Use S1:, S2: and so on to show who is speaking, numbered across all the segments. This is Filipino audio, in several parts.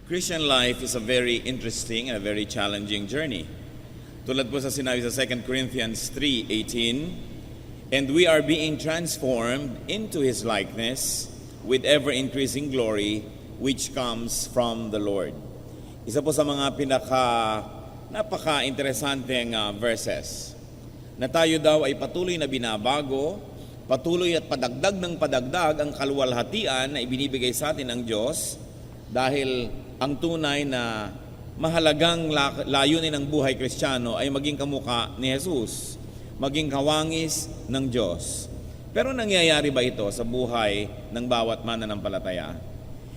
S1: Christian life is a very interesting and a very challenging journey. Tulad po sa sinabi sa 2 Corinthians 3:18, and we are being transformed into His likeness with ever-increasing glory which comes from the Lord. Isa po sa mga napaka-interesanteng verses na tayo daw ay patuloy na binabago, patuloy at padagdag ng padagdag ang kaluwalhatian na ibinibigay sa atin ng Diyos dahil ang tunay na mahalagang layunin ng buhay Kristiyano ay maging kamukha ni Jesus, maging kawangis ng Diyos. Pero nangyayari ba ito sa buhay ng bawat mananampalataya?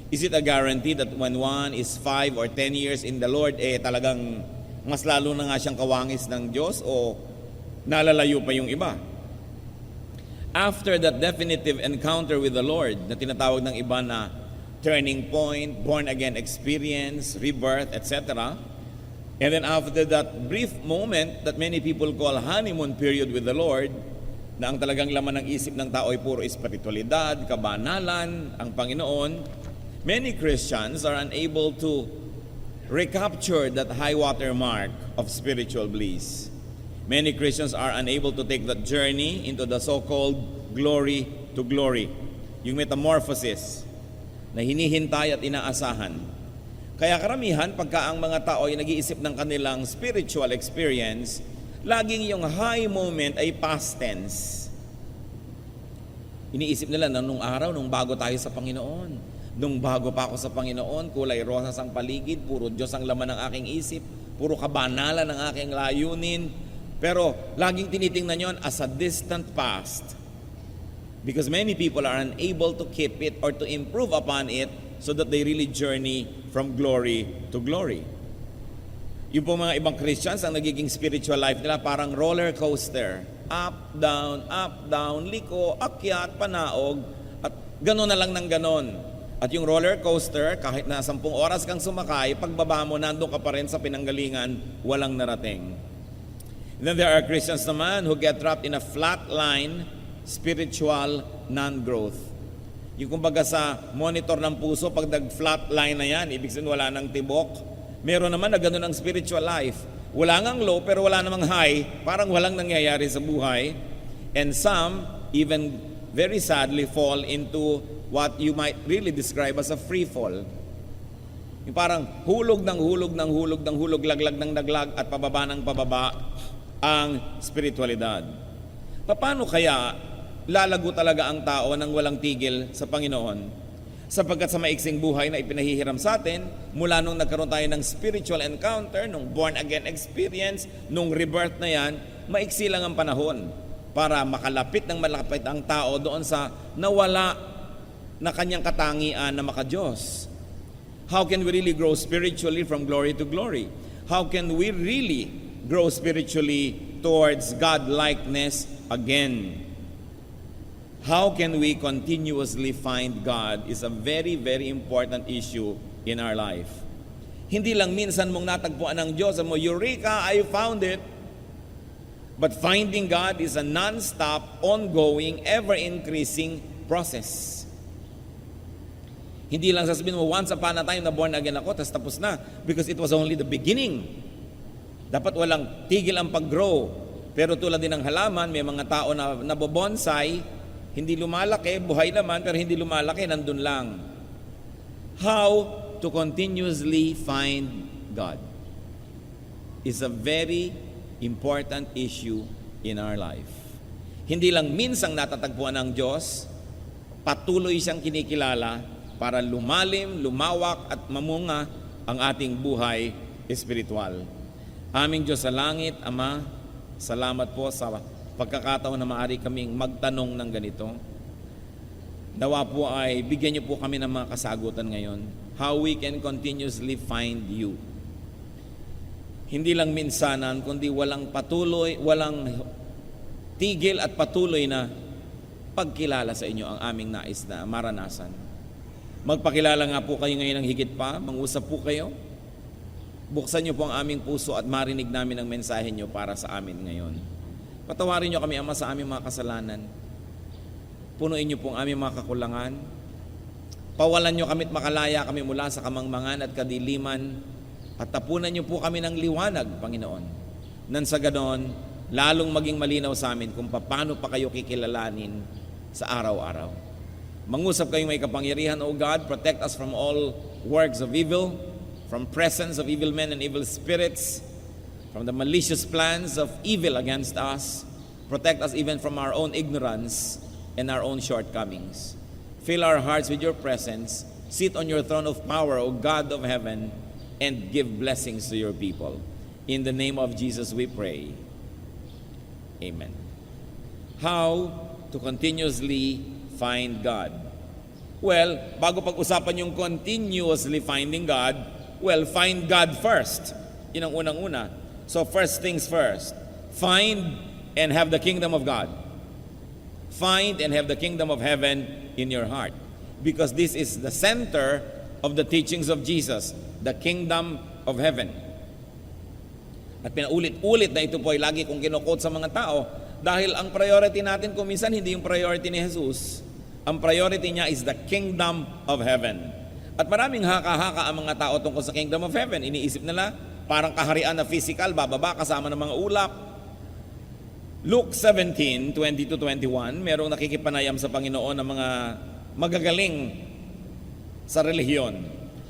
S1: Is it a guarantee that when one is 5 or 10 years in the Lord, talagang mas lalo na nga siyang kawangis ng Diyos o nalalayo pa yung iba? After that definitive encounter with the Lord na tinatawag ng iba na turning point, born-again experience, rebirth, etc. And then after that brief moment that many people call honeymoon period with the Lord, na ang talagang laman ng isip ng tao ay puro espiritualidad, kabanalan, ang Panginoon, many Christians are unable to recapture that high water mark of spiritual bliss. Many Christians are unable to take that journey into the so-called glory to glory, yung metamorphosis na hinihintay at inaasahan. Kaya karamihan, pagka ang mga tao ay nag-iisip ng kanilang spiritual experience, laging yung high moment ay past tense. Iniisip nila na nung araw, nung bago tayo sa Panginoon, nung bago pa ako sa Panginoon, kulay rosas ang paligid, puro Diyos ang laman ng aking isip, puro kabanalan ng aking layunin. Pero laging tinitingnan yon as a distant past. Because many people are unable to keep it or to improve upon it so that they really journey from glory to glory. Yung po mga ibang Christians, ang nagiging spiritual life nila parang roller coaster. Up, down, liko, akyat, panaog, at gano'n na lang ng gano'n. At yung roller coaster, kahit na 10 oras kang sumakay, pagbaba mo, nandun ka pa rin sa pinanggalingan, walang narating. And then there are Christians naman who get trapped in a flat line, spiritual non-growth. Yung kumbaga sa monitor ng puso, pag nag-flat line na yan, ibig sabihin wala nang tibok. Meron naman na gano'n ang spiritual life. Wala ngang low, pero wala namang high. Parang walang nangyayari sa buhay. And some, even very sadly, fall into what you might really describe as a free fall. Yung parang hulog ng hulog, laglag ng laglag, at pababa ng pababa ang spiritualidad. Paano kaya lalago talaga ang tao nang walang tigil sa Panginoon? Sapagkat sa maiksing buhay na ipinahihiram sa atin, mula nung nagkaroon tayo ng spiritual encounter, nung born-again experience, nung rebirth na yan, maiksi lang ang panahon para makalapit ang tao doon sa nawala na kanyang katangian na maka-Diyos. How can we really grow spiritually from glory to glory? How can we really grow spiritually towards God-likeness again? How can we continuously find God is a very, very important issue in our life. Hindi lang minsan mong natagpuan ng Diyos, mo, Eureka, I found it. But finding God is a non-stop, ongoing, ever-increasing process. Hindi lang sasabihin mo, once upon a time na born again ako, tapos na. Because it was only the beginning. Dapat walang tigil ang pag-grow. Pero tulad din ng halaman, may mga tao na nabobonsai, hindi lumalaki, buhay naman, pero hindi lumalaki, nandun lang. How to continuously find God is a very important issue in our life. Hindi lang minsang natatagpuan ng Diyos, patuloy siyang kinikilala para lumalim, lumawak at mamunga ang ating buhay espiritual. Aming Diyos sa langit, Ama, salamat po sa pagkakataon na maaari kaming magtanong ng ganito. Nawa po ay bigyan niyo po kami ng mga kasagutan ngayon. How we can continuously find you. Hindi lang minsanan, kundi walang tigil at patuloy na pagkilala sa inyo ang aming nais na maranasan. Magpakilala nga po kayo ngayon ng higit pa, mangusap po kayo. Buksan niyo po ang aming puso at marinig namin ang mensahe niyo para sa amin ngayon. Patawarin niyo kami, Ama, sa aming mga kasalanan. Punuin niyo po ang aming mga kakulangan. Pawalan nyo kami't makalaya kami mula sa kamangmangan at kadiliman, at tapunan nyo po kami ng liwanag, Panginoon. Nang sa ganon, lalong maging malinaw sa amin kung paano pa kayo kikilalanin sa araw-araw. Mangusap kayong may kapangyarihan, O God, protect us from all works of evil, from presence of evil men and evil spirits, from the malicious plans of evil against us. Protect us even from our own ignorance and our own shortcomings. Fill our hearts with your presence. Sit on your throne of power, O God of heaven, and give blessings to your people. In the name of Jesus we pray. Amen. How to continuously find God? Well, bago pag-usapan yung continuously finding God, well, find God first. Yun ang unang-una. So first things first. Find and have the kingdom of God. Find and have the kingdom of heaven in your heart. Because this is the center of the teachings of Jesus, the kingdom of heaven. At pinaulit-ulit na ito po ay lagi kong kinukot sa mga tao dahil ang priority natin kung minsan hindi yung priority ni Jesus. Ang priority niya is the kingdom of heaven. At maraming haka-haka ang mga tao tungkol sa kingdom of heaven. Iniisip nila parang kaharian na physical, bababa kasama ng mga ulap. Luke 17:20-21, merong nakikipanayam sa Panginoon ng mga magagaling sa relihiyon.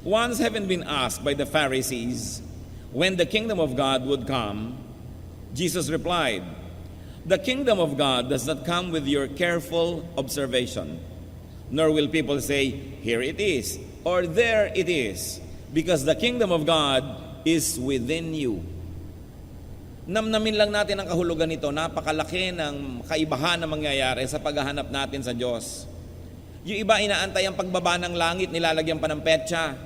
S1: Once having been asked by the Pharisees when the kingdom of God would come, Jesus replied, "The kingdom of God does not come with your careful observation, nor will people say, 'Here it is,' or 'There it is,' because the kingdom of God is within you." Namnamin lang natin ang kahulugan nito. Napakalaki ng kaibahan na mangyayari sa paghahanap natin sa Diyos. Yung iba inaantay ang pagbaba ng langit, nilalagyan pa ng petsa.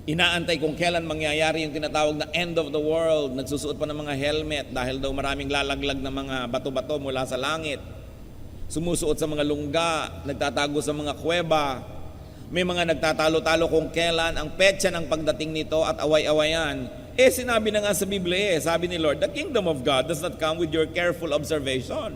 S1: Inaantay kung kailan mangyayari yung tinatawag na end of the world. Nagsusuot pa ng mga helmet dahil daw maraming lalaglag na mga bato-bato mula sa langit. Sumusuot sa mga lungga, nagtatago sa mga kuweba. May mga nagtatalo-talo kung kailan ang petsa ng pagdating nito at away-awayan. Sinabi na nga sa Biblia, sabi ni Lord, the kingdom of God does not come with your careful observation.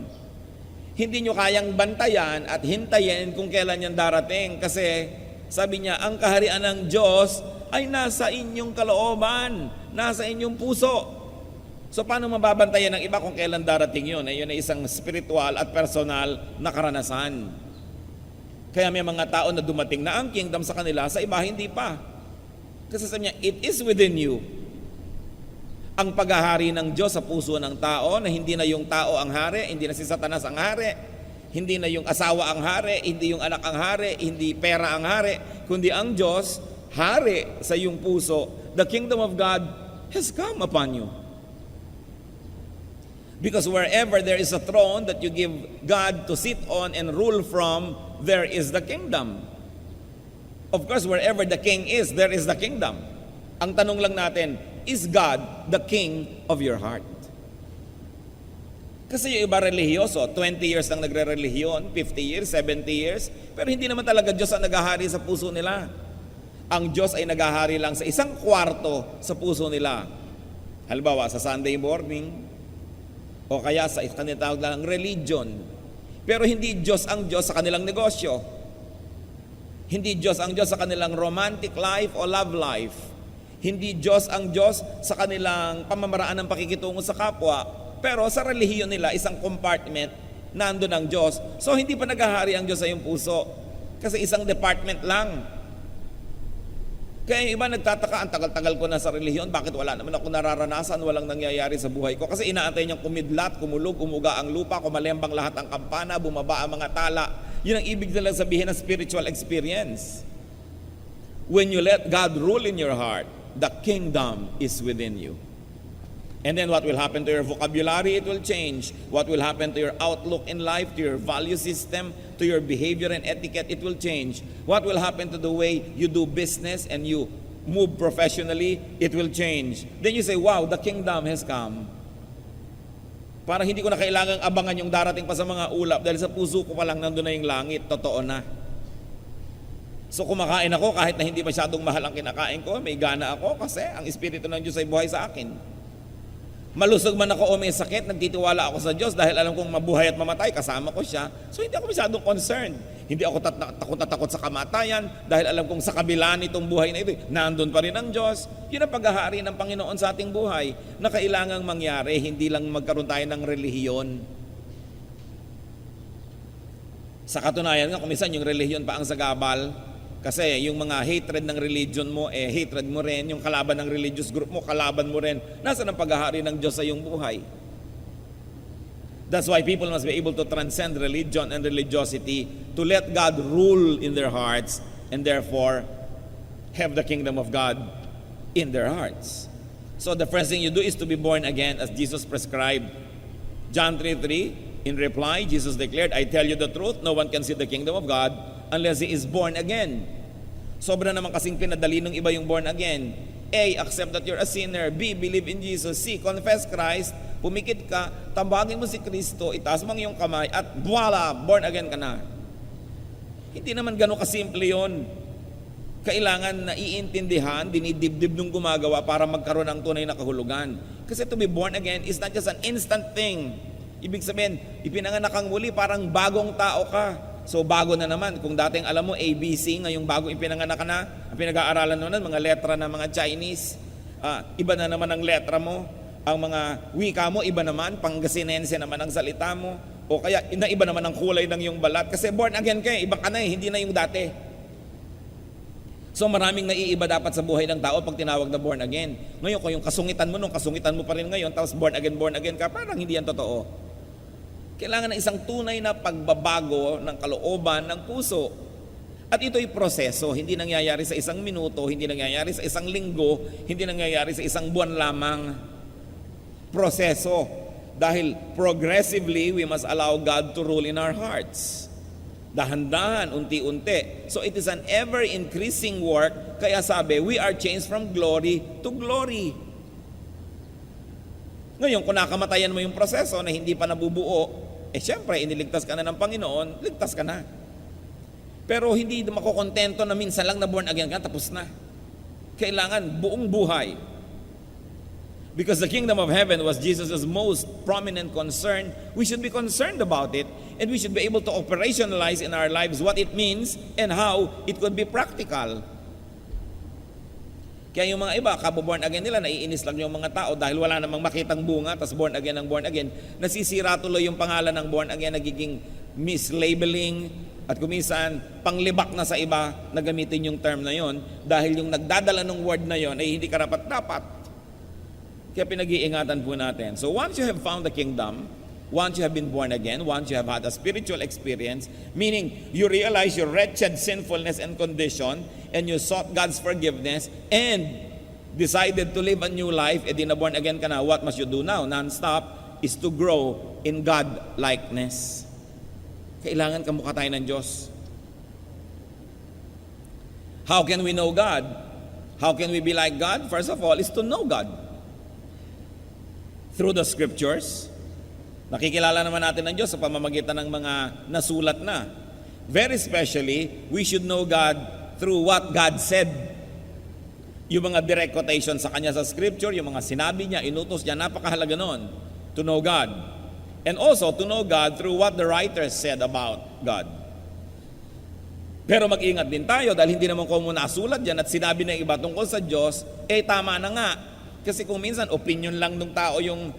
S1: Hindi nyo kayang bantayan at hintayin kung kailan yan darating. Kasi sabi niya, ang kaharian ng Diyos ay nasa inyong kalooban, nasa inyong puso. So paano mababantayan ng iba kung kailan darating yun? Yun ay isang spiritual at personal na karanasan. Kaya may mga tao na dumating na ang kingdom sa kanila, sa iba hindi pa. Kasi sabi niya, it is within you. Ang paghahari ng Diyos sa puso ng tao na hindi na yung tao ang hari, hindi na si Satanas ang hari, hindi na yung asawa ang hari, hindi yung anak ang hari, hindi pera ang hari, kundi ang Diyos, hari sa iyong puso. The kingdom of God has come upon you. Because wherever there is a throne that you give God to sit on and rule from, there is the kingdom. Of course, wherever the king is, there is the kingdom. Ang tanong lang natin, is God the king of your heart? Kasi yung iba relihiyoso, 20 years lang nagre-relihiyon, 50 years, 70 years, pero hindi naman talaga Diyos ang naghahari sa puso nila. Ang Diyos ay naghahari lang sa isang kwarto sa puso nila. Halimbawa, sa Sunday morning, o kaya sa kanilang tawag lang religion. Pero hindi Diyos ang Diyos sa kanilang negosyo. Hindi Diyos ang Diyos sa kanilang romantic life o love life. Hindi Diyos ang Diyos sa kanilang pamamaraan ng pakikitungo sa kapwa. Pero sa relihiyon nila, isang compartment, nandun ang Diyos. So hindi pa naghahari ang Diyos sa iyong puso. Kasi isang department lang. Kaya yung iba nagtataka, ang tagal-tagal ko na sa relihiyon, bakit wala naman ako nararanasan, walang nangyayari sa buhay ko? Kasi inaantay niyang kumidlat, kumulog, umuga ang lupa, kumalembang lahat ang kampana, bumaba ang mga tala. Yun ang ibig nilang sabihin ng spiritual experience. When you let God rule in your heart, the kingdom is within you. And then what will happen to your vocabulary? It will change. What will happen to your outlook in life, to your value system, to your behavior and etiquette? It will change. What will happen to the way you do business and you move professionally? It will change. Then you say, wow, the kingdom has come. Parang hindi ko na kailangang abangan yung darating pa sa mga ulap dahil sa puso ko pa lang nandun na yung langit. Totoo na. So kumakain ako kahit na hindi masyadong mahal ang kinakain ko, may gana ako kasi ang Espiritu ng Diyos ay buhay sa akin. Malusog man ako o may sakit, nagtitiwala ako sa Diyos dahil alam kong mabuhay at mamatay, kasama ko siya. So hindi ako masyadong concerned. Hindi ako takot na takot sa kamatayan dahil alam kong sa kabila nitong buhay na ito, nandun pa rin ang Diyos. Yun ang paghahari ng Panginoon sa ating buhay na kailangang mangyari, hindi lang magkaroon tayo ng relihiyon. Sa katunayan nga, kuminsan yung relihiyon pa ang sagabal. Kasi yung mga hatred ng religion mo, hatred mo rin. Yung kalaban ng religious group mo, kalaban mo rin. Nasaan ang paghahari ng Diyos sa iyong buhay? That's why people must be able to transcend religion and religiosity to let God rule in their hearts and therefore have the kingdom of God in their hearts. So the first thing you do is to be born again as Jesus prescribed. John 3:3, in reply, Jesus declared, I tell you the truth, no one can see the kingdom of God unless he is born again. Sobra naman kasing pinadali ng iba yung born again. A, accept that you're a sinner. B, believe in Jesus. C, confess Christ. Pumikit ka, tambagin mo si Kristo, itaas mo ang iyong kamay, at voila, born again ka na. Hindi naman gano'ng kasimple yun. Kailangan naiintindihan, dinidibdib nung gumagawa para magkaroon ng tunay na kahulugan. Kasi to be born again is not just an instant thing. Ibig sabihin, ipinanganak kang muli, parang bagong tao ka. So bago na naman, kung dating alam mo ABC, ngayong bago ipinanganak ka na, ang pinag-aaralan naman, mga letra ng mga Chinese, iba na naman ang letra mo, ang mga wika mo, iba naman, Pangasinense naman ang salita mo, o kaya iba naman ang kulay ng iyong balat, kasi born again ka, iba ka na hindi na yung dati. So maraming naiiba dapat sa buhay ng tao pag tinawag na born again. Ngayon, kung yung kasungitan mo kasungitan mo pa rin ngayon, tapos born again ka, parang hindi yan totoo. Kailangan ng isang tunay na pagbabago ng kalooban ng puso. At ito'y proseso, hindi nangyayari sa isang minuto, hindi nangyayari sa isang linggo, hindi nangyayari sa isang buwan lamang. Proseso. Dahil progressively, we must allow God to rule in our hearts. Dahan-dahan, unti-unti. So it is an ever-increasing work, kaya sabi, we are changed from glory to glory. Ngayon, kung nakamatayan mo yung proseso na hindi pa nabubuo, syempre, iniligtas ka na ng Panginoon, ligtas ka na. Pero hindi makukontento na minsan lang na born again ka, tapos na. Kailangan buong buhay. Because the kingdom of heaven was Jesus' most prominent concern, we should be concerned about it, and we should be able to operationalize in our lives what it means and how it could be practical. Kaya yung mga iba, kabo-born again nila, naiinis lang yung mga tao dahil wala namang makitang bunga, tas born again, nasisira tuloy yung pangalan ng born again, nagiging mislabeling, at kuminsan, panglibak na sa iba na gamitin yung term na yon dahil yung nagdadala ng word na yon ay hindi karapat-dapat. Kaya pinag-iingatan po natin. So once you have found the kingdom, once you have been born again, once you have had a spiritual experience, meaning you realize your wretched sinfulness and condition, and you sought God's forgiveness, and decided to live a new life, di na born again ka na, what must you do now? Non-stop is to grow in God-likeness. Kailangan kamukha tayo ng Diyos. How can we know God? How can we be like God? First of all, is to know God. Through the scriptures. Nakikilala naman natin ang Diyos sa pamamagitan ng mga nasulat na. Very especially, we should know God through what God said. Yung mga direct quotation sa Kanya sa Scripture, yung mga sinabi niya, inutos niya, napakahalaga nun, to know God. And also, to know God through what the writers said about God. Pero mag-ingat din tayo dahil hindi naman kung nasulat dyan at sinabi ng iba tungkol sa Diyos, tama na nga. Kasi kung minsan, opinion lang ng tao yung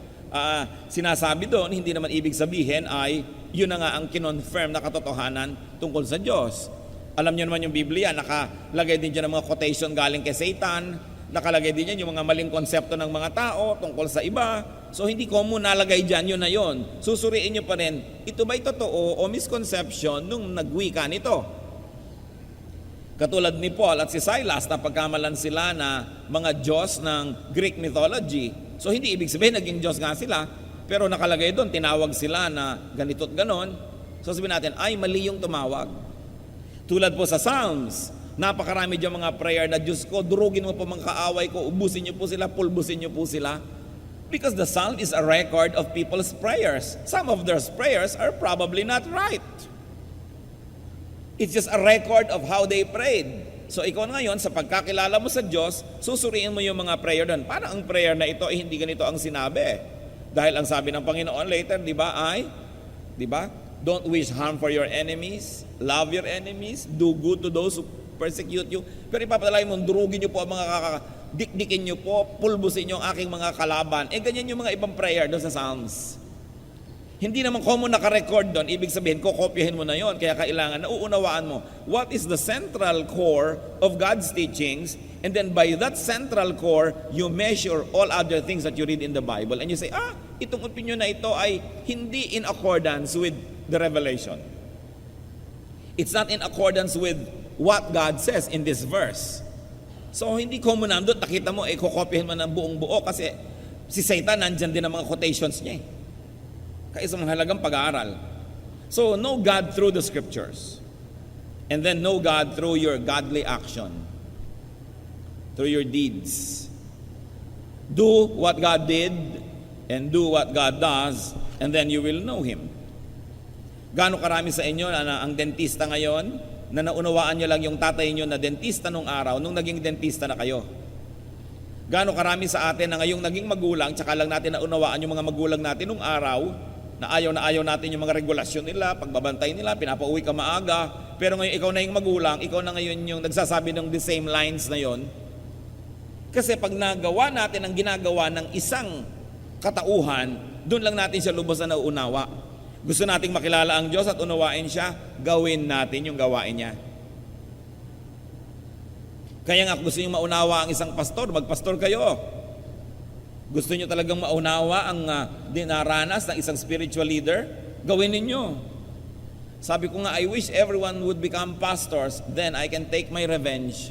S1: sinasabi doon, hindi naman ibig sabihin ay yun na nga ang kinonfirm na katotohanan tungkol sa Diyos. Alam niyo naman yung Biblia, nakalagay din dyan ng mga quotation galing kay Satan, nakalagay din dyan yung mga maling konsepto ng mga tao tungkol sa iba. So hindi ko mo nalagay dyan, yun na yun. Susuriin nyo pa rin, ito ba'y totoo o misconception nung nagwika nito? Katulad ni Paul at si Silas, napagkamalan sila na mga Diyos ng Greek mythology. So hindi ibig sabihin naging Diyos nga sila, pero nakalagay doon, tinawag sila na ganito't ganon. So sabihin natin, ay mali yung tumawag. Tulad po sa Psalms, napakarami dyan mga prayer na Diyos ko, durugin mo po mga kaaway ko, ubusin niyo po sila, pulbusin niyo po sila. Because the Psalm is a record of people's prayers. Some of their prayers are probably not right. It's just a record of how they prayed. So ikaw ngayon, sa pagkakilala mo sa Diyos, susuriin mo yung mga prayer doon. Parang ang prayer na ito, hindi ganito ang sinabi. Dahil ang sabi ng Panginoon later, di ba, Don't wish harm for your enemies. Love your enemies. Do good to those who persecute you. Pero ipapadalay mo, durugin nyo po ang mga dikdikin nyo po, pulbusin nyo ang aking mga kalaban. Ganyan yung mga ibang prayer doon sa Psalms. Hindi naman common naka-record doon. Ibig sabihin, kokopyahin mo na yon. Kaya kailangan nauunawaan mo what is the central core of God's teachings, and then by that central core, you measure all other things that you read in the Bible. And you say, itong opinion na ito ay hindi in accordance with the revelation. It's not in accordance with what God says in this verse. So, hindi common nandun. Nakita mo, kokopyahin mo ng buong buo kasi si Satan, nandyan din ang mga quotations niya. Kaya isang mahalagang pag-aaral. So, know God through the scriptures. And then know God through your godly action. Through your deeds. Do what God did and do what God does, and then you will know Him. Gaano karami sa inyo ang dentista ngayon, na naunawaan nyo lang yung tatay nyo na dentista nung araw, nung naging dentista na kayo? Gaano karami sa atin na ngayong naging magulang, tsaka lang natin naunawaan yung mga magulang natin nung araw, na ayaw natin yung mga regulasyon nila, pagbabantay nila, pinapauwi ka maaga, pero ngayon ikaw na yung magulang, ikaw na ngayon yung nagsasabi ng the same lines na yon. Kasi pag nagawa natin ang ginagawa ng isang katauhan, doon lang natin siya lubos na nauunawa. Gusto nating makilala ang Diyos at unawain siya, gawin natin yung gawain niya. Kaya nga gusto niyo maunawa ang isang pastor, magpastor kayo. Gusto niyo talagang maunawa ang dinaranas ng isang spiritual leader, gawin ninyo. Sabi ko nga, I wish everyone would become pastors, then I can take my revenge.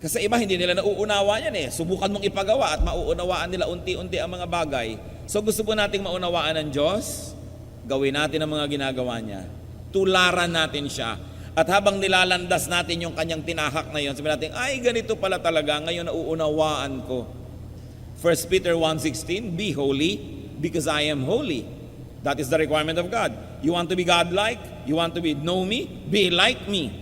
S1: Kasi iba hindi nila nauunawa yan eh. Subukan mong ipagawa at mauunawaan nila unti-unti ang mga bagay. So gusto po nating maunawaan ng Diyos, gawin natin ang mga ginagawa niya. Tularan natin siya. At habang nilalandas natin yung kanyang tinahak na yun, sabihin natin, ay ganito pala talaga, ngayon nauunawaan ko. 1 Peter 1:16, be holy because I am holy. That is the requirement of God. You want to be God-like? You want to know me? Be like me.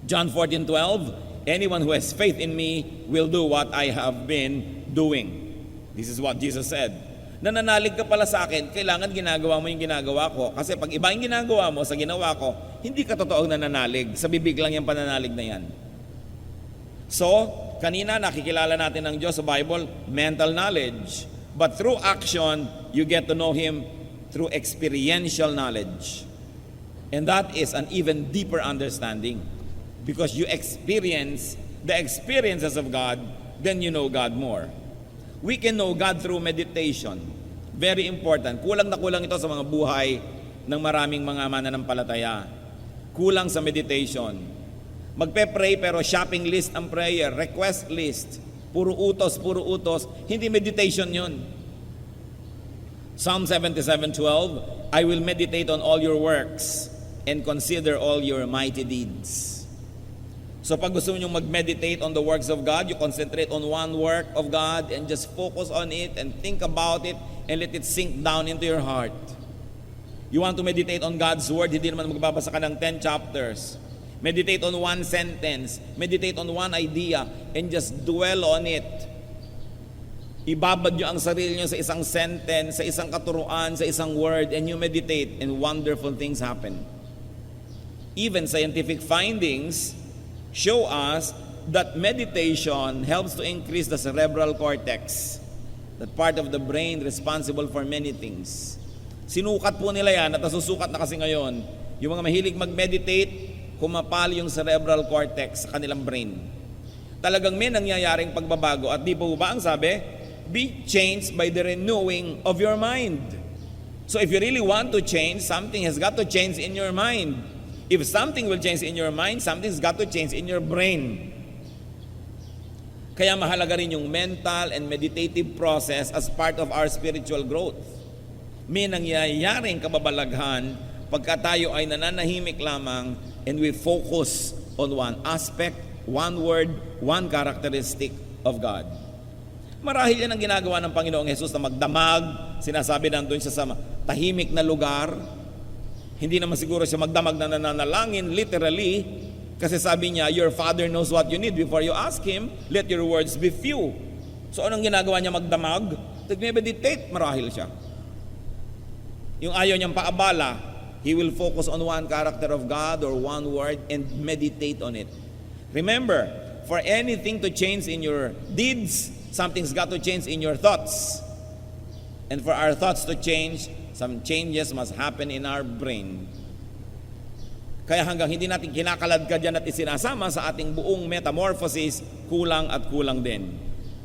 S1: John 14:12, anyone who has faith in me will do what I have been doing. This is what Jesus said. Nananalig ka pala sa akin, kailangan ginagawa mo yung ginagawa ko. Kasi pag iba yung ginagawa mo sa ginawa ko, hindi ka totoong nananalig. Sa bibig lang yung pananalig na yan. So, kanina nakikilala natin ng Diyos sa Bible, mental knowledge. But through action, you get to know Him through experiential knowledge. And that is an even deeper understanding. Because you experience the experiences of God, then you know God more. We can know God through meditation. Very important. Kulang na kulang ito sa mga buhay ng maraming mga mananampalataya. Kulang sa meditation. Magpe-pray pero shopping list ang prayer, request list. Puro utos. Hindi meditation yun. Psalm 77:12, I will meditate on all your works and consider all your mighty deeds. So pag gusto nyo mag-meditate on the works of God, you concentrate on one work of God and just focus on it and think about it and let it sink down into your heart. You want to meditate on God's Word, hindi naman magbabasa ka ng 10 chapters. Meditate on one sentence, meditate on one idea, and just dwell on it. Ibabad nyo ang sarili nyo sa isang sentence, sa isang katuruan, sa isang word, and you meditate and wonderful things happen. Even scientific findings show us that meditation helps to increase the cerebral cortex, that part of the brain responsible for many things. Sinukat po nila yan at nasusukat na kasi ngayon. Yung mga mahilig mag-meditate, kumapal yung cerebral cortex sa kanilang brain. Talagang may nangyayaring pagbabago at di po ba ang sabi? Be changed by the renewing of your mind. So if you really want to change, something has got to change in your mind. If something will change in your mind, something's got to change in your brain. Kaya mahalaga rin yung mental and meditative process as part of our spiritual growth. May nangyayaring kababalaghan pagka tayo ay nananahimik lamang and we focus on one aspect, one word, one characteristic of God. Marahil yan ang ginagawa ng Panginoong Jesus na magdamag, sinasabi nandun siya sa tahimik na lugar. Hindi naman siguro siya magdamag na nananalangin, literally, kasi sabi niya, your Father knows what you need before you ask Him, let your words be few. So anong ginagawa niya magdamag? Nag-meditate marahil siya. Yung ayaw niyang paabala, he will focus on one character of God or one word and meditate on it. Remember, for anything to change in your deeds, something's got to change in your thoughts. And for our thoughts to change, some changes must happen in our brain. Kaya hanggang hindi natin kinakaladkad yan at isinasama sa ating buong metamorphosis, kulang at kulang din.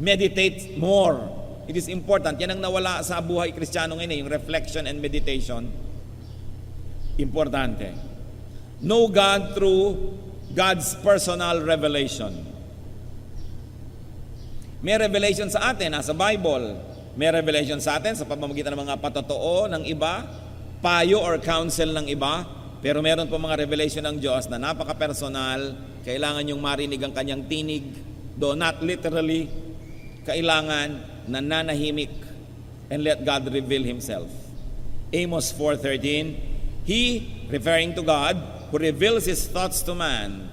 S1: Meditate more. It is important. Yan ang nawala sa buhay Kristiyano ngayon, yung reflection and meditation. Importante. Know God through God's personal revelation. May revelation sa atin, nasa Bible. May revelation sa atin sa pamamagitan ng mga patotoo ng iba, payo or counsel ng iba. Pero meron po mga revelation ng Diyos na napaka-personal, kailangan yung marinig ang kanyang tinig, though not literally, kailangan nananahimik and let God reveal Himself. Amos 4:13, He, referring to God, who reveals His thoughts to man,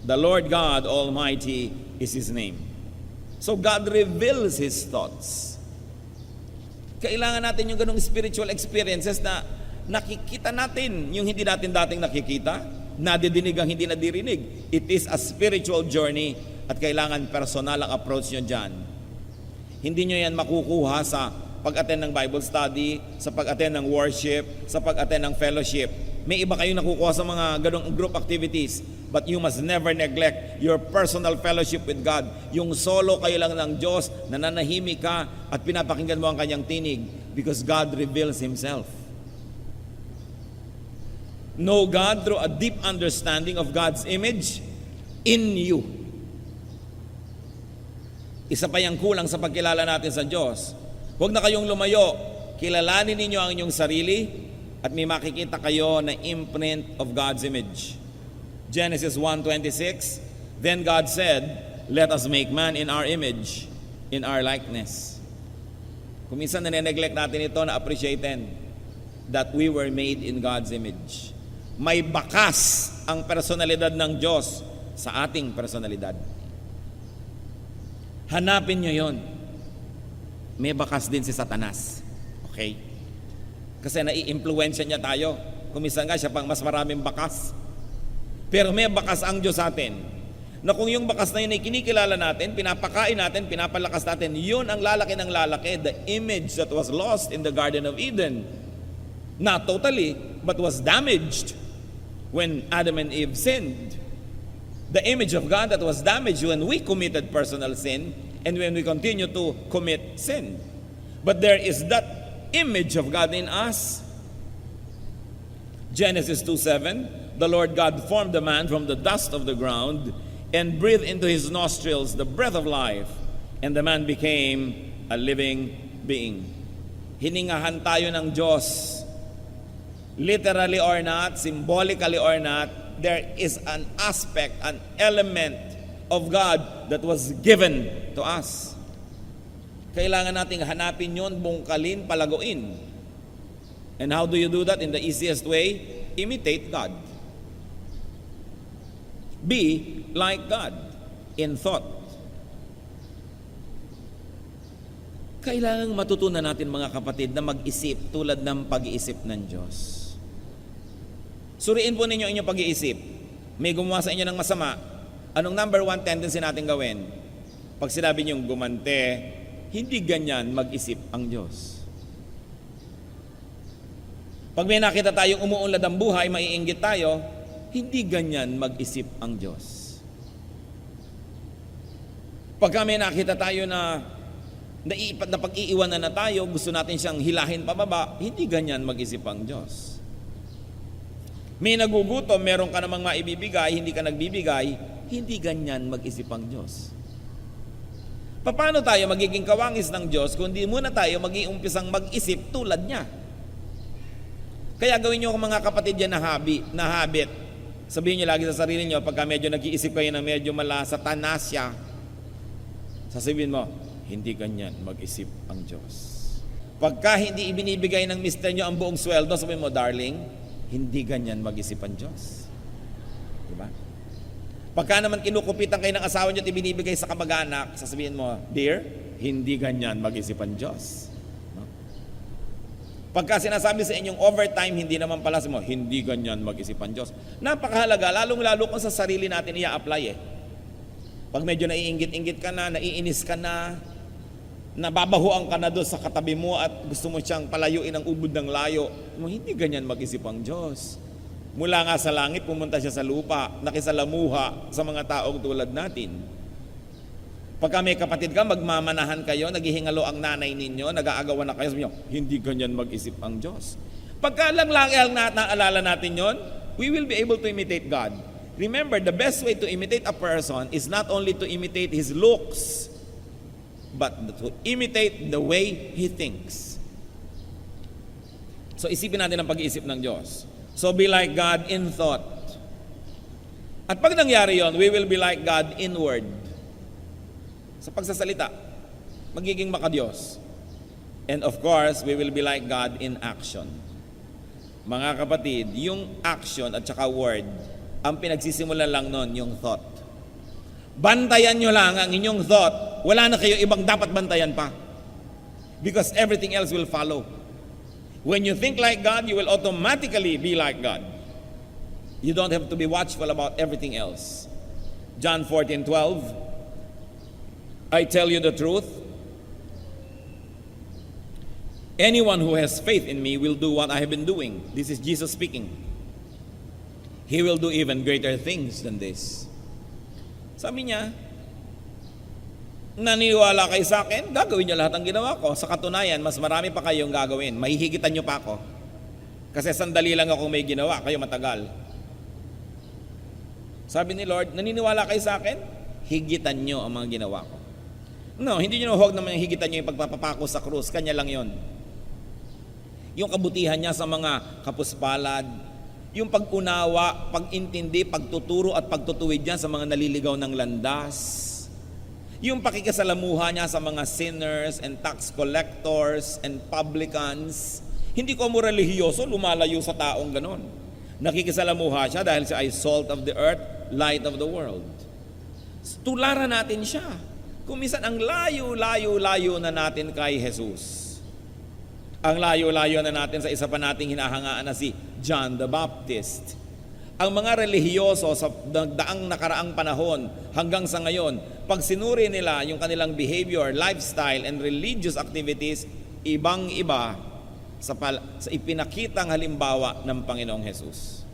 S1: the Lord God Almighty is His name. So God reveals His thoughts. Kailangan natin yung ganung spiritual experiences na nakikita natin yung hindi natin dating nakikita, nadidinig ang hindi nadirinig. It is a spiritual journey at kailangan personal ang approach nyo dyan. Hindi nyo yan makukuha sa pag-attend ng Bible study, sa pag-attend ng worship, sa pag-attend ng fellowship. May iba kayong nakukuha sa mga ganong group activities, but you must never neglect your personal fellowship with God. Yung solo kayo lang ng Diyos, nananahimik ka at pinapakinggan mo ang kanyang tinig because God reveals Himself. Know God through a deep understanding of God's image in you. Isa pa yung kulang sa pagkilala natin sa Diyos. Huwag na kayong lumayo. Kilalanin ninyo ang inyong sarili at may makikita kayo na imprint of God's image. Genesis 1:26, Then God said, Let us make man in our image, in our likeness. Kung minsan nane-neglect natin ito na appreciaten that we were made in God's image. May bakas ang personalidad ng Diyos sa ating personalidad. Hanapin nyo yon. May bakas din si Satanas. Okay? Kasi nai-impluensya niya tayo. Kumisan nga siya pang mas maraming bakas. Pero may bakas ang Diyos sa atin. Na kung yung bakas na yun ay kinikilala natin, pinapakain natin, pinapalakas natin, yun ang lalaki ng lalaki, the image that was lost in the Garden of Eden. Not totally, but was damaged when Adam and Eve sinned. The image of God that was damaged when we committed personal sin and when we continue to commit sin. But there is that image of God in us. Genesis 2:7, the Lord God formed the man from the dust of the ground and breathed into his nostrils the breath of life, and the man became a living being. Hiningahan tayo ng Diyos. Literally or not, symbolically or not, there is an aspect, an element of God that was given to us. Kailangan nating hanapin yon, bungkalin, palaguin. And how do you do that? In the easiest way, imitate God. Be like God in thought. Kailangan matutunan natin mga kapatid na mag-isip tulad ng pag-iisip ng Diyos. Suriin po ninyo inyong pag-iisip. May gumawa sa inyo ng masama. Anong number one tendency natin gawin? Pag sinabi niyong gumante, hindi ganyan mag-isip ang Diyos. Pag may nakita tayong umuunlad ang buhay, maiinggit tayo, hindi ganyan mag-isip ang Diyos. Pagka may nakita tayo na pag-iiwanan na tayo, gusto natin siyang hilahin pababa, hindi ganyan mag-isip ang Diyos. May nagugutom, meron ka namang maibibigay, hindi ka nagbibigay, hindi ganyan mag-isip ang Diyos. Paano tayo magiging kawangis ng Diyos kung di muna tayo mag-iumpisang mag-isip tulad niya? Kaya gawin niyo mga kapatid yan na habit. Sabihin niyo lagi sa sarili niyo, pagka medyo nag-iisip kayo na medyo Satanasya, sasabihin mo, hindi ganyan mag-isip ang Diyos. Pagka hindi ibinibigay ng mister niyo ang buong sweldo, sabihin mo, darling, hindi ganyan mag-isip ang Diyos. Diba? Pagka naman kinukupitan kayo ng asawa niyo at ibinibigay sa kamag-anak, sasabihin mo, dear, hindi ganyan mag-isip ang Diyos. No? Pagka sinasabi sa inyong overtime, hindi naman pala mo, hindi ganyan mag-isip ang Diyos. Napakahalaga, lalong-lalo kung sa sarili natin i-apply eh. Pag medyo naiinggit-inggit ka na, naiinis ka na, nababahuan ka na doon sa katabi mo at gusto mo siyang palayuin ang ubod ng layo, hindi ganyan mag-isip ang Diyos. Mula nga sa langit, pumunta siya sa lupa, nakisalamuha sa mga taong tulad natin. Pagka may kapatid ka, magmamanahan kayo, naghihingalo ang nanay ninyo, nag-aagawan na kayo, sabi niyo, hindi ganyan mag-isip ang Diyos. Pagka lang naalala natin yon, we will be able to imitate God. Remember, the best way to imitate a person is not only to imitate his looks, but to imitate the way he thinks. So isipin natin ang pag-iisip ng Diyos. So be like God in thought. At pag nangyari yon, we will be like God inward. Sa pagsasalita, magiging makadiyos. And of course, we will be like God in action. Mga kapatid, yung action at saka word, ang pinagsisimulan lang nun, yung thought. Bantayan nyo lang ang inyong thought. Wala na kayo ibang dapat bantayan pa. Because everything else will follow. When you think like God, you will automatically be like God. You don't have to be watchful about everything else. John 14:12, I tell you the truth, anyone who has faith in me will do what I have been doing. This is Jesus speaking. He will do even greater things than this. Sabi niya, naniniwala kayo sa akin, gagawin niyo lahat ng ginawa ko. Sa katunayan, mas marami pa kayong gagawin. Mahihigitan niyo pa ako. Kasi sandali lang ako may ginawa, kayo matagal. Sabi ni Lord, naniniwala kayo sa akin, higitan niyo ang mga ginawa ko. No, hindi nyo huwag naman higitan nyo yung pagpapapako sa krus. Kanya lang yon. Yung kabutihan niya sa mga kapuspalad, yung pag-unawa, pag-intindi, pagtuturo at pagtutuwid niya sa mga naliligaw ng landas, yung pakikisalamuha niya sa mga sinners and tax collectors and publicans. Hindi ko mo relihiyoso, lumalayo sa taong ganon. Nakikisalamuha siya dahil siya ay salt of the earth, light of the world. Tularan natin siya. Kung minsan ang layo-layo na natin kay Jesus. Ang layo-layo na natin sa isa pa nating hinahangaan na si John the Baptist. Ang mga relihiyoso sa daang nakaraang panahon hanggang sa ngayon, pag sinuri nila yung kanilang behavior, lifestyle, and religious activities, ibang-iba sa ipinakitang halimbawa ng Panginoong Jesus.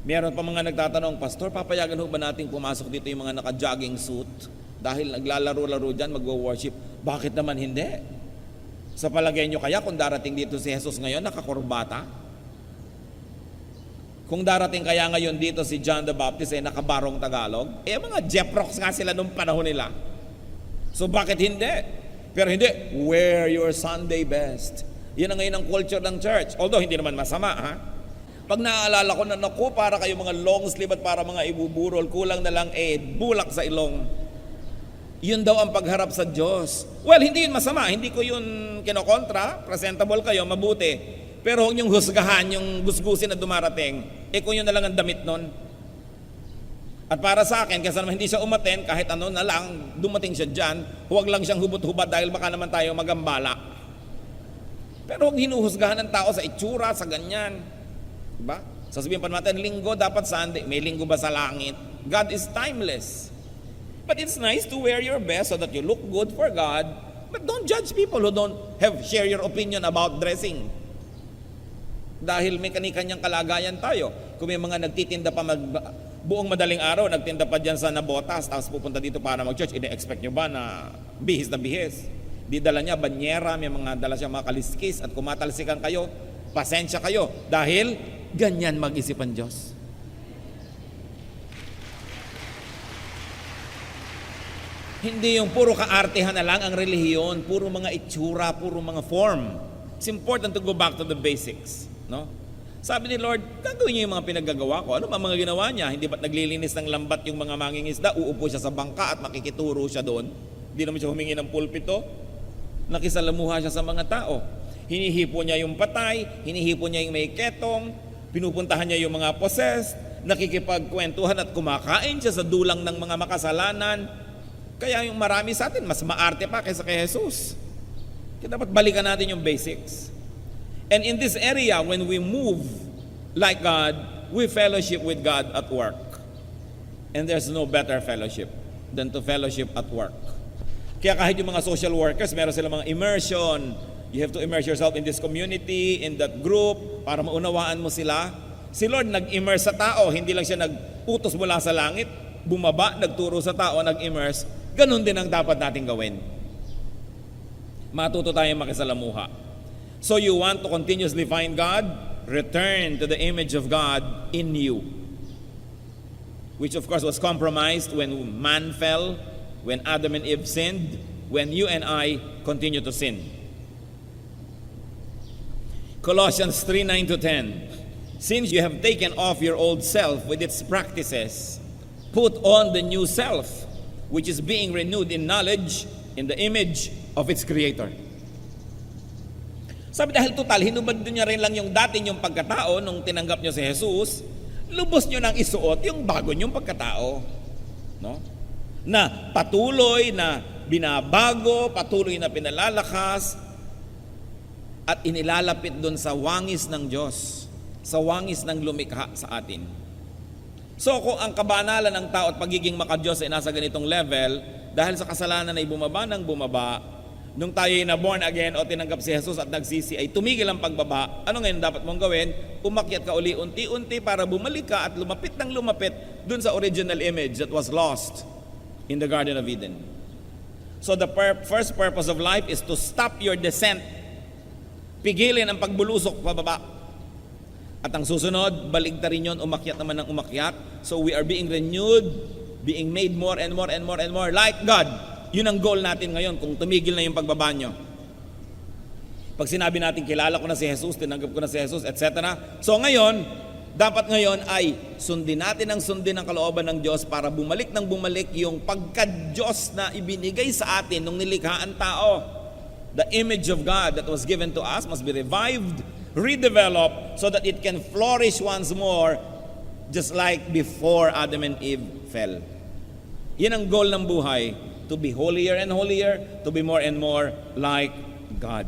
S1: Meron pa mga nagtatanong, Pastor, papayagan ho ba natin pumasok dito yung mga naka-jogging suit? Dahil naglalaro-laro dyan, magwo-worship. Bakit naman hindi? Sa palagay nyo kaya kung darating dito si Jesus ngayon, nakakurbata? Kung darating kaya ngayon dito si John the Baptist ay nakabarong Tagalog, mga Jeprox nga sila nung panahon nila. So bakit hindi? Pero hindi, wear your Sunday best. Yan ang ngayon ang culture ng church. Although hindi naman masama, ha? Pag naaalala ko na, naku, para kayo mga long sleeve at para mga ibuburol, kulang na lang bulak sa ilong. Yun daw ang pagharap sa Diyos. Well, hindi yun masama. Hindi ko yun kinokontra. Presentable kayo, mabuti. Pero huwag niyong husgahan yung gusgusin na dumarating. Kung yun na lang ang damit nun. At para sa akin, kasi naman hindi siya umaten, kahit ano na lang, dumating siya dyan, huwag lang siyang hubot-hubad dahil baka naman tayo magambala. Pero huwag hinuhusgahan ng tao sa itsura, sa ganyan. Diba? Sasabihin pa natin, linggo dapat Sunday. May linggo ba sa langit? God is timeless. But it's nice to wear your best so that you look good for God. But don't judge people who don't share your opinion about dressing. Dahil may kani-kanyang kalagayan tayo. Kung may mga nagtitinda pa buong madaling araw, nagtinda pa dyan sa Nabotas, tapos pupunta dito para mag-church, ine-expect nyo ba na bihis na bihis? Di dala niya banyera, may mga dala siya mga kaliskis, at kumatalsikan kayo, pasensya kayo. Dahil ganyan mag-isip ang Diyos. Hindi yung puro kaartehan na lang ang relihiyon, puro mga itsura, puro mga form. It's important to go back to the basics, no? Sabi ni Lord, gagawin niyo yung mga pinaggagawa ko. Ano ba mga ginawa niya? Hindi ba't naglilinis ng lambat yung mga mangingisda? Uupo siya sa bangka at makikituro siya doon. Hindi naman siya humingi ng pulpito. Nakisalamuha siya sa mga tao. Hinihipo niya yung patay, hinihipo niya yung may ketong, pinupuntahan niya yung mga possessed, nakikipagkwentuhan at kumakain siya sa dulang ng mga makasalanan. Kaya yung marami sa atin, mas maarte pa kaysa kay Jesus. Kaya dapat balikan natin yung basics. And in this area, when we move like God, we fellowship with God at work. And there's no better fellowship than to fellowship at work. Kaya kahit yung mga social workers, meron silang mga immersion. You have to immerse yourself in this community, in that group, para maunawaan mo sila. Si Lord nag-immerse sa tao, hindi lang siya nag-utos mula sa langit, bumaba, nagturo sa tao, nag-immerse. Ganon din ang dapat natin gawin. Matuto tayong makisalamuha. So you want to continuously find God? Return to the image of God in you. Which of course was compromised when man fell, when Adam and Eve sinned, when you and I continue to sin. Colossians 3:9-10. Since you have taken off your old self with its practices, put on the new self, which is being renewed in knowledge in the image of its creator. Sabi dahil total, hinubad niya rin lang yung dati niyong pagkatao nung tinanggap niyo si Jesus, lubos niyo nang isuot yung bago niyong pagkatao. No? Na patuloy na binabago, patuloy na pinalalakas, at inilalapit doon sa wangis ng Diyos, sa wangis ng lumikha sa atin. So kung ang kabanalan ng tao at pagiging makadiyos ay nasa ganitong level, dahil sa kasalanan ay bumaba ng bumaba, nung tayo ay na born again o tinanggap si Jesus at nagsisi ay tumigil ang pagbaba, ano ngayon dapat mong gawin? Umakyat ka uli unti-unti para bumalik ka at lumapit ng lumapit dun sa original image that was lost in the Garden of Eden. So the first purpose of life is to stop your descent. Pigilin ang pagbulusok pababa. At ang susunod, baligtarin yun, umakyat naman ng umakyat. So we are being renewed, being made more and more and more and more like God. Yun ang goal natin ngayon kung tumigil na yung pagbaba nyo. Pag sinabi natin, kilala ko na si Jesus, tinanggap ko na si Jesus, etc. So ngayon, dapat ngayon ay sundin natin ang sundin ang kalooban ng Diyos para bumalik ng bumalik yung pagka-Diyos na ibinigay sa atin nung nilikha ang tao. The image of God that was given to us must be revived, redeveloped, so that it can flourish once more, just like before Adam and Eve fell. Yan ang goal ng buhay, to be holier and holier, to be more and more like God.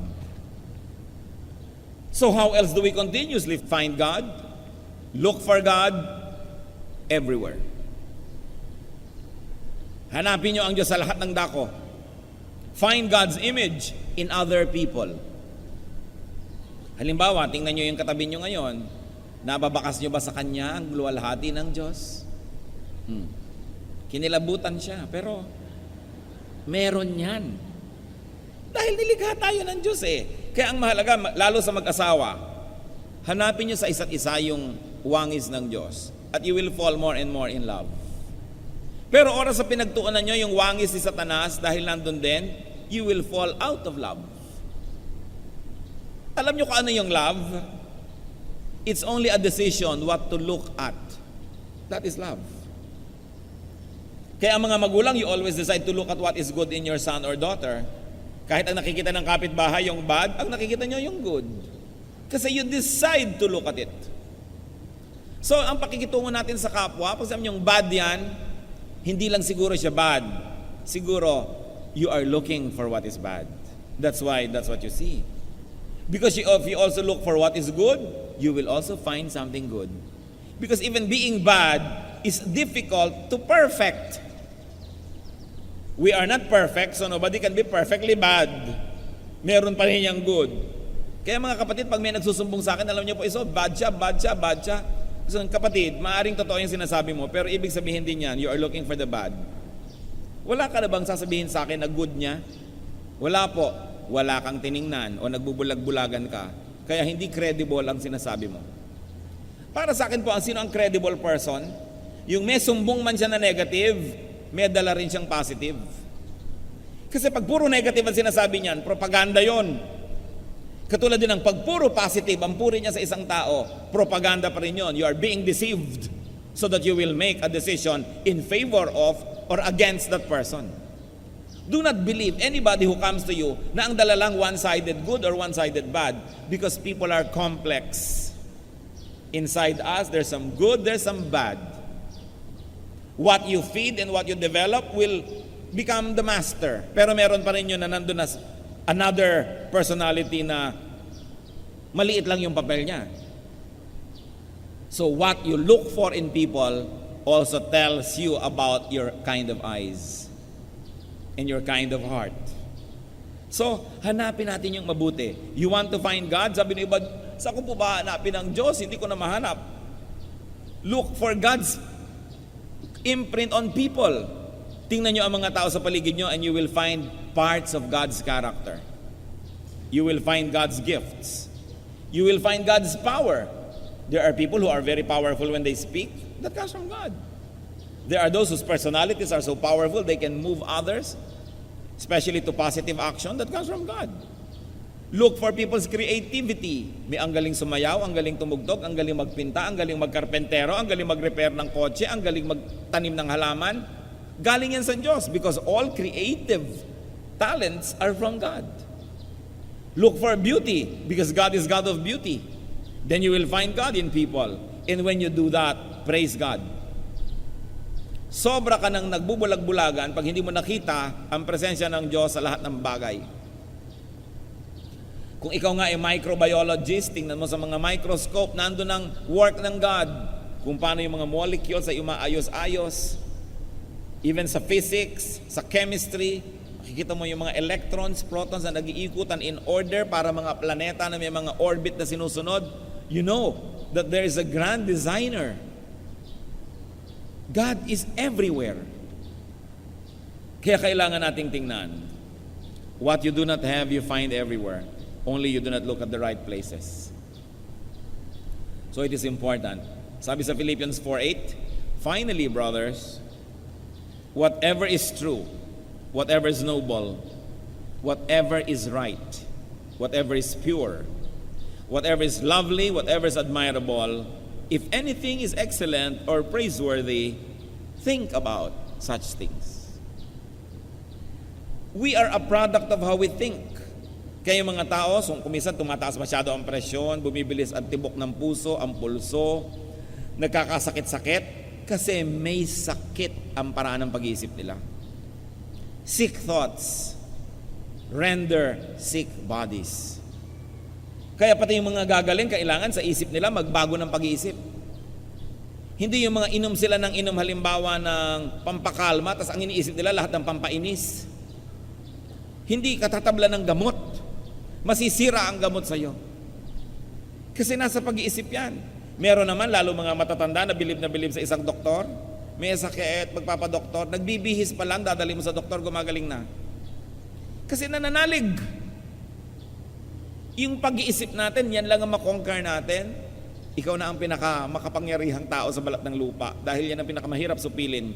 S1: So how else do we continuously find God? Look for God everywhere. Hanapin nyo ang Diyos sa lahat ng dako. Find God's image in other people. Halimbawa, tingnan nyo yung katabi nyo ngayon. Nababakas nyo ba sa kanya ang luwalhati ng Diyos? Kinilabutan siya, pero meron yan. Dahil nilikha tayo ng Diyos eh. Kaya ang mahalaga, lalo sa mag-asawa, hanapin nyo sa isa't isa yung wangis ng Diyos at you will fall more and more in love. Pero oras sa pinagtuunan nyo yung wangis ni Satanas dahil nandun din, you will fall out of love. Alam nyo kung ano yung love? It's only a decision what to look at. That is love. Kaya ang mga magulang, you always decide to look at what is good in your son or daughter. Kahit ang nakikita ng kapitbahay yung bad, ang nakikita nyo yung good. Kasi you decide to look at it. So, ang pakikitungo natin sa kapwa, pag sabi yung bad yan, hindi lang siguro siya bad. Siguro, you are looking for what is bad. That's what you see. Because if you also look for what is good, you will also find something good. Because even being bad is difficult to perfect. We are not perfect, so nobody can be perfectly bad. Meron pa rin yung good. Kaya mga kapatid, pag may nagsusumbong sa akin, alam niyo po, bad siya. So kapatid, maaring totoo yung sinasabi mo, pero ibig sabihin din yan, you are looking for the bad. Wala ka na bang sasabihin sa akin na good niya? Wala po. Wala kang tiningnan o nagbubulag-bulagan ka. Kaya hindi credible ang sinasabi mo. Para sa akin po, sino ang credible person? Yung may sumbong man siya na negative, may dala rin siyang positive. Kasi pag puro negative ang sinasabi niyan, propaganda yon. Katulad din ng pag puro positive ang puri niya sa isang tao, propaganda pa rin yon. You are being deceived so that you will make a decision in favor of or against that person. Do not believe anybody who comes to you na ang dala lang one-sided good or one-sided bad, because people are complex. Inside us, there's some good, there's some bad. What you feed and what you develop will become the master. Pero meron pa rin yun na nandun na another personality na Maliit lang yung papel niya. So what you look for in people also tells you about your kind of eyes and your kind of heart. So, hanapin natin yung mabuti. You want to find God? Sabi ng iba, saan ko po ba hanapin ang Diyos? Hindi ko na mahanap. Look for God's imprint on people. Tingnan nyo ang mga tao sa paligid nyo and you will find parts of God's character. You will find God's gifts. You will find God's power. There are people who are very powerful when they speak. That comes from God. There are those whose personalities are so powerful they can move others, especially to positive action. That comes from God. Look for people's creativity. May ang galing sumayaw, ang galing tumugtog, ang galing magpinta, ang galing magkarpentero, ang galing mag-repair ng kotse, ang galing magtanim ng halaman. Galing yan sa Diyos because all creative talents are from God. Look for beauty because God is God of beauty. Then you will find God in people. And when you do that, praise God. Sobra ka nang nagbubulag-bulagan pag hindi mo nakita ang presensya ng Diyos sa lahat ng bagay. Kung ikaw nga ay microbiologist, tingnan mo sa mga microscope, nandun ang work ng God. Kung paano yung mga molecules ay umaayos-ayos. Even sa physics, sa chemistry, makikita mo yung mga electrons, protons na nag-iikutan in order para mga planeta na may mga orbit na sinusunod. You know that there is a grand designer. God is everywhere. Kaya kailangan nating tingnan. What you do not have, you find everywhere. Only you do not look at the right places. So it is important. Sabi sa Philippians 4:8, finally, brothers, whatever is true, whatever is noble, whatever is right, whatever is pure, whatever is lovely, whatever is admirable, if anything is excellent or praiseworthy, think about such things. We are a product of how we think. Kaya mga tao, kuminsan tumataas masyado ang presyon, bumibilis ang tibok ng puso, ang pulso, nagkakasakit-sakit, kasi may sakit ang paraan ng pag-iisip nila. Sick thoughts render sick bodies. Kaya pati yung mga gagaling, kailangan sa isip nila magbago ng pag-iisip. Hindi yung mga inom sila ng inom halimbawa ng pampakalma, tas ang iniisip nila lahat ng pampainis. Hindi katatabla ng gamot. Masisira ang gamot sa'yo. Kasi nasa pag-iisip yan. Meron naman, lalo mga matatanda na bilib sa isang doktor, may sakit, magpapadoktor, nagbibihis pa lang, dadali mo sa doktor, gumagaling na. Kasi nananalig. Yung pag-iisip natin, yan lang ang makonquer natin. Ikaw na ang makapangyarihang tao sa balat ng lupa dahil yan ang pinakamahirap supilin.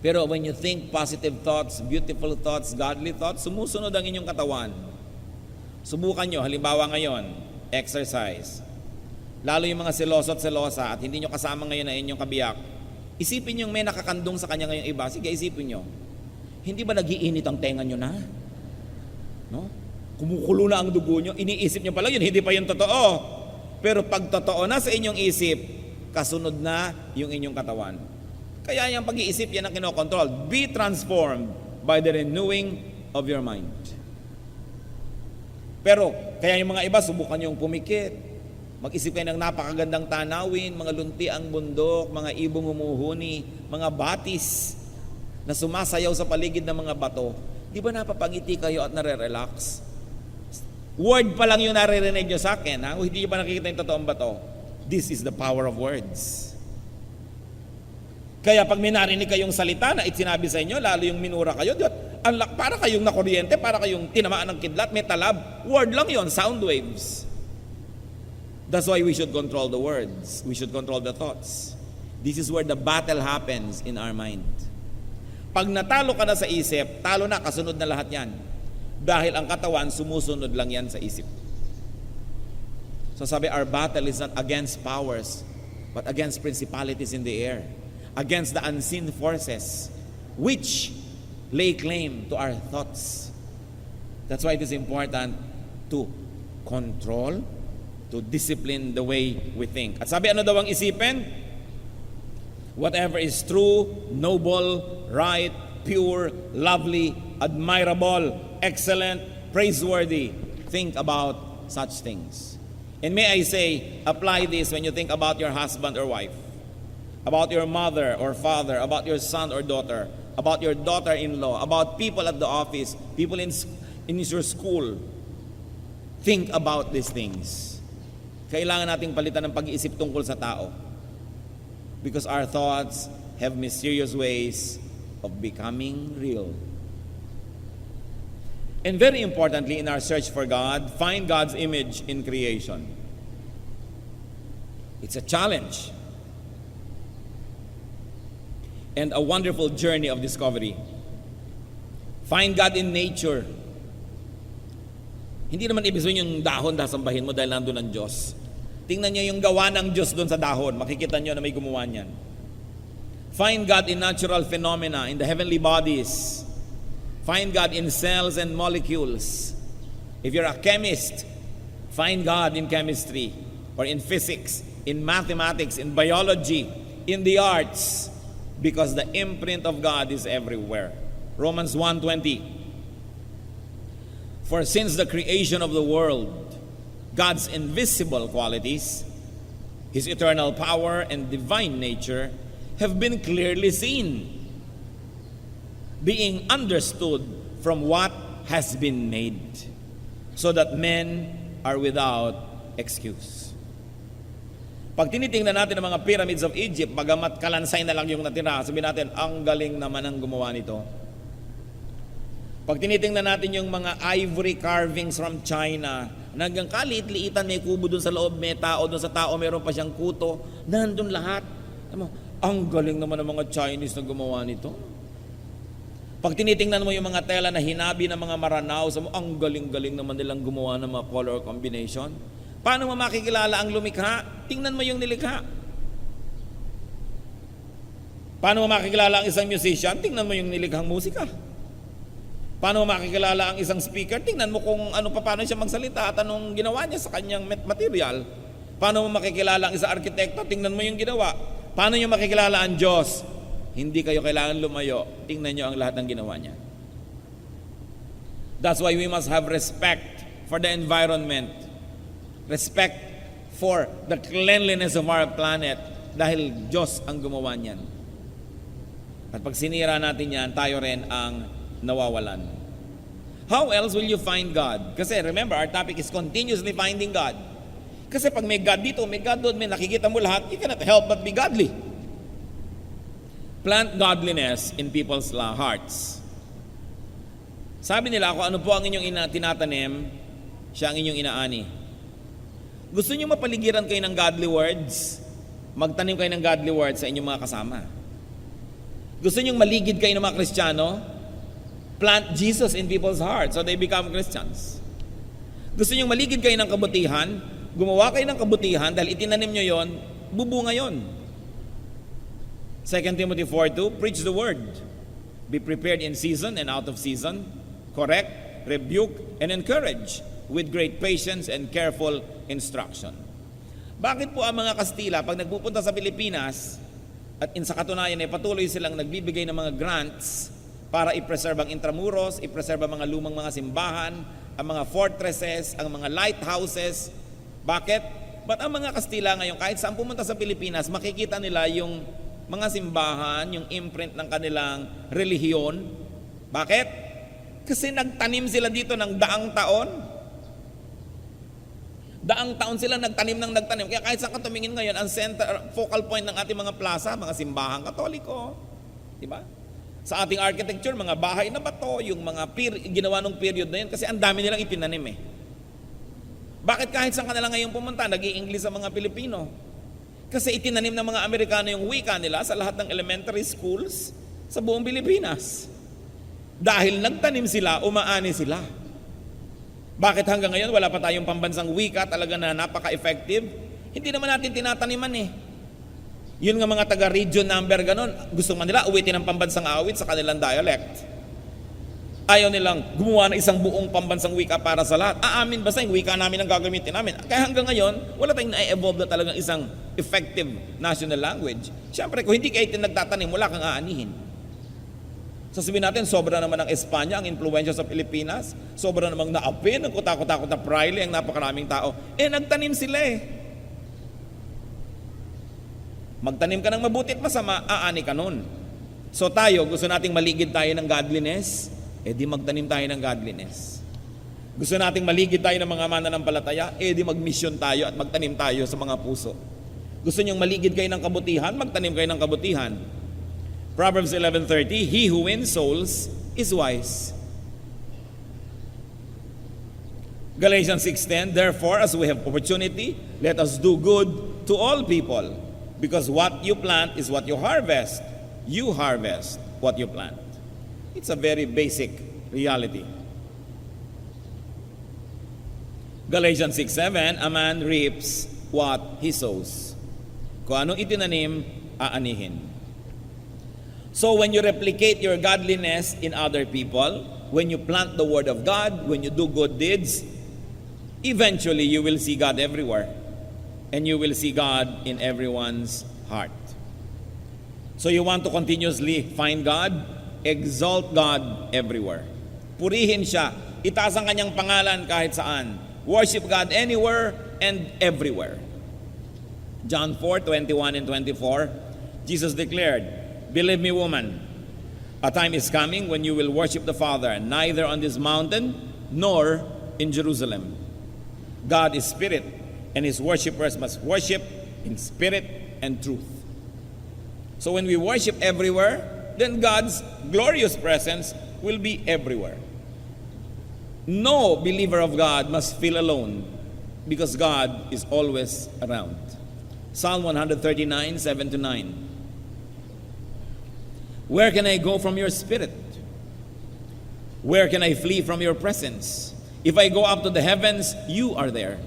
S1: Pero when you think positive thoughts, beautiful thoughts, godly thoughts, sumusunod ang inyong katawan. Subukan nyo, halimbawa ngayon, exercise. Lalo yung mga seloso at selosa at hindi nyo kasama ngayon na inyong kabiyak. Isipin nyo may nakakandong sa kanya ngayong iba. Sige, isipin nyo. Hindi ba nagiinit ang tenga nyo na? No? Kumukulo na ang dugo nyo, iniisip nyo pala yun, hindi pa yun totoo. Pero pag totoo na sa inyong isip, kasunod na yung inyong katawan. Kaya yung pag-iisip, yan ang kinokontrol. Be transformed by the renewing of your mind. Pero, kaya yung mga iba, subukan yung pumikit. Mag-isip kayo ng napakagandang tanawin, mga lunti ang bundok, mga ibong humuhuni, mga batis na sumasayaw sa paligid ng mga bato. Di ba napapangiti kayo at nare-relax? Word pa lang yung naririnig nyo sa akin, ha? Kung hindi nyo pa nakikita yung totoong bato. This is the power of words. Kaya pag may narinig kayong salita na itinabi sa inyo, lalo yung minura kayo, para kayong nakuryente, para kayong tinamaan ng kidlat, may talab. Word lang yon, sound waves. That's why we should control the words. We should control the thoughts. This is where the battle happens in our mind. Pag natalo ka na sa isip, talo na, kasunod na lahat yan. Dahil ang katawan, sumusunod lang yan sa isip. So sabi, our battle is not against powers, but against principalities in the air, against the unseen forces, which lay claim to our thoughts. That's why it is important to control, to discipline the way we think. At sabi, ano daw ang isipin? Whatever is true, noble, right, pure, lovely, admirable, excellent, praiseworthy. Think about such things. And may I say, apply this when you think about your husband or wife, about your mother or father, about your son or daughter, about your daughter-in-law, about people at the office, people in your school. Think about these things. Kailangan nating palitan ng pag-iisip tungkol sa tao. Because our thoughts have mysterious ways of becoming real. And very importantly, in our search for God, find God's image in creation. It's a challenge and a wonderful journey of discovery. Find God in nature. Hindi naman ibig sabihin yung dahon dasambahin mo dahil nandun ang Diyos. Tingnan niyo yung gawa ng Diyos doon sa dahon. Makikita niyo na may gumawa niyan. Find God in natural phenomena, in the heavenly bodies. Find God in cells and molecules. If you're a chemist, find God in chemistry or in physics, in mathematics, in biology, in the arts, because the imprint of God is everywhere. Romans 1:20. For since the creation of the world, God's invisible qualities, His eternal power and divine nature have been clearly seen, being understood from what has been made, so that men are without excuse. Pag tinitingnan natin ang mga pyramids of Egypt, bagamat kalansay na lang yung natira, sabihin natin, ang galing naman ang gumawa nito. Pag tinitingnan natin yung mga ivory carvings from China, hanggang kaliit-liitan, may kubo dun sa loob, may tao dun sa tao, meron pa siyang kuto, nandun lahat. Ang galing naman ng mga Chinese na gumawa nito. Pag tinitingnan mo yung mga tela na hinabi ng mga Maranao, ang galing-galing naman nilang gumawa ng mga color combination. Paano mo makikilala ang lumikha? Tingnan mo yung nilikha. Paano mo makikilala ang isang musician? Tingnan mo yung nilikhang musika. Paano mo makikilala ang isang speaker? Tingnan mo kung paano siya magsalita at anong ginawa niya sa kanyang material. Paano mo makikilala ang isang arkitekto? Tingnan mo yung ginawa. Paano niyo makikilala ang Diyos? Hindi kayo kailangan lumayo. Tingnan niyo ang lahat ng ginawa niya. That's why we must have respect for the environment. Respect for the cleanliness of our planet dahil Diyos ang gumawa niyan. At pag sinira natin yan, tayo rin ang nawawalan. How else will you find God? Kasi remember, our topic is continuously finding God. Kasi pag may God dito, may God doon, may nakikita mo lahat, you cannot help but be godly. Plant godliness in people's hearts. Sabi nila, kung ano po ang inyong tinatanim, siya ang inyong inaani. Gusto niyo mapaligiran kayo ng godly words? Magtanim kayo ng godly words sa inyong mga kasama. Gusto niyo maligid kayo ng mga Kristiyano? Plant Jesus in people's hearts so they become Christians. Gusto niyo maligid kayo ng kabutihan? Gumawa kayo ng kabutihan dahil itinanim nyo yon, bubunga yon. 2 Timothy 4:2, preach the word. Be prepared in season and out of season. Correct, rebuke, and encourage with great patience and careful instruction. Bakit po ang mga Kastila, pag nagpupunta sa Pilipinas, at sa katunayan ay patuloy silang nagbibigay ng mga grants para i-preserve ang intramuros, i-preserve ang mga lumang mga simbahan, ang mga fortresses, ang mga lighthouses. Bakit? Ba't ang mga Kastila ngayon, kahit saan pumunta sa Pilipinas, makikita nila yung mga simbahan, yung imprint ng kanilang relihiyon. Bakit? Kasi nagtanim sila dito ng daang taon. Daang taon sila nagtanim. Kaya kahit saan ka tumingin ngayon, ang focal point ng ating mga plaza, mga simbahan Katoliko. Diba? Sa ating architecture, mga bahay na bato, yung mga ginawa nung period na yun, kasi ang dami nilang itinanim eh. Bakit kahit saan ka na lang ngayon pumunta, nag-i-English sa mga Pilipino? Kasi itinanim ng mga Amerikano yung wika nila sa lahat ng elementary schools sa buong Pilipinas. Dahil nagtanim sila, umaani sila. Bakit hanggang ngayon wala pa tayong pambansang wika talaga na napaka-effective? Hindi naman natin tinataniman eh. Yun nga mga taga-region number ganon, gusto man nila uwitin ang pambansang awit sa kanilang dialect. Ayaw nilang gumawa ng isang buong pambansang wika para sa lahat. Aamin basta yung wika namin ang gagamitin namin. Kaya hanggang ngayon, wala tayong na-evolve na talagang isang effective national language. Siyempre, kung hindi kayo nagtatanim, wala kang aanihin. Sasabihin natin, sobra naman ng Espanya ang impluensya sa Pilipinas. Sobra namang naapi ng kutakot-takot na Praile ang napakaraming tao. Nagtanim sila eh. Magtanim ka ng mabuti at masama, aani ka nun. So tayo, gusto nating maligid tayo ng godliness, di magtanim tayo ng godliness. Gusto nating maligid tayo ng mga mananampalataya, di magmisyon tayo at magtanim tayo sa mga puso. Gusto niyong maligid kayo ng kabutihan, magtanim kayo ng kabutihan. Proverbs 11:30, he who wins souls is wise. Galatians 6:10, therefore, as we have opportunity, let us do good to all people, because what you plant is what you harvest. You harvest what you plant. It's a very basic reality. Galatians 6:7, a man reaps what he sows. Kung anong itinanim, aanihin. So when you replicate your godliness in other people, when you plant the word of God, when you do good deeds, eventually you will see God everywhere. And you will see God in everyone's heart. So you want to continuously find God, exalt God everywhere. Purihin siya, itaas ang kanyang pangalan kahit saan. Worship God anywhere and everywhere. John 4:21 and 24, Jesus declared, believe me, woman, a time is coming when you will worship the Father, neither on this mountain nor in Jerusalem. God is spirit, and his worshipers must worship in spirit and truth. So when we worship everywhere, then God's glorious presence will be everywhere. No believer of God must feel alone, because God is always around. Psalm 139, 7-9. Where can I go from your spirit? Where can I flee from your presence? If I go up to the heavens, you are there.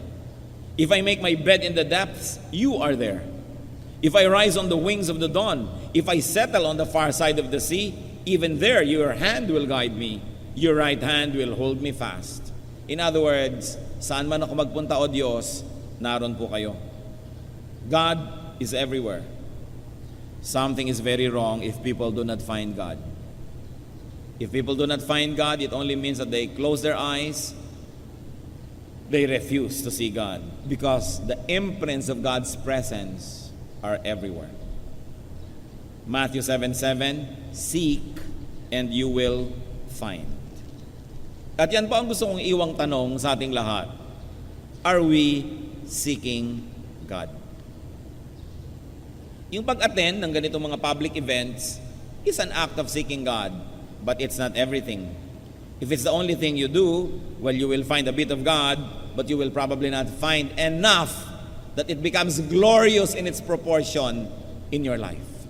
S1: If I make my bed in the depths, you are there. If I rise on the wings of the dawn, if I settle on the far side of the sea, even there your hand will guide me. Your right hand will hold me fast. In other words, saan man ako magpunta, O Diyos, naroon po kayo. God is everywhere. Something is very wrong if people do not find God. If people do not find God, it only means that they close their eyes, they refuse to see God, because the imprints of God's presence are everywhere. Matthew 7:7, seek and you will find. At yan po ang gusto kong iwang tanong sa ating lahat. Are we seeking God? Yung pag-attend ng ganitong mga public events is an act of seeking God, but it's not everything. If it's the only thing you do, well, you will find a bit of God, but you will probably not find enough that it becomes glorious in its proportion in your life.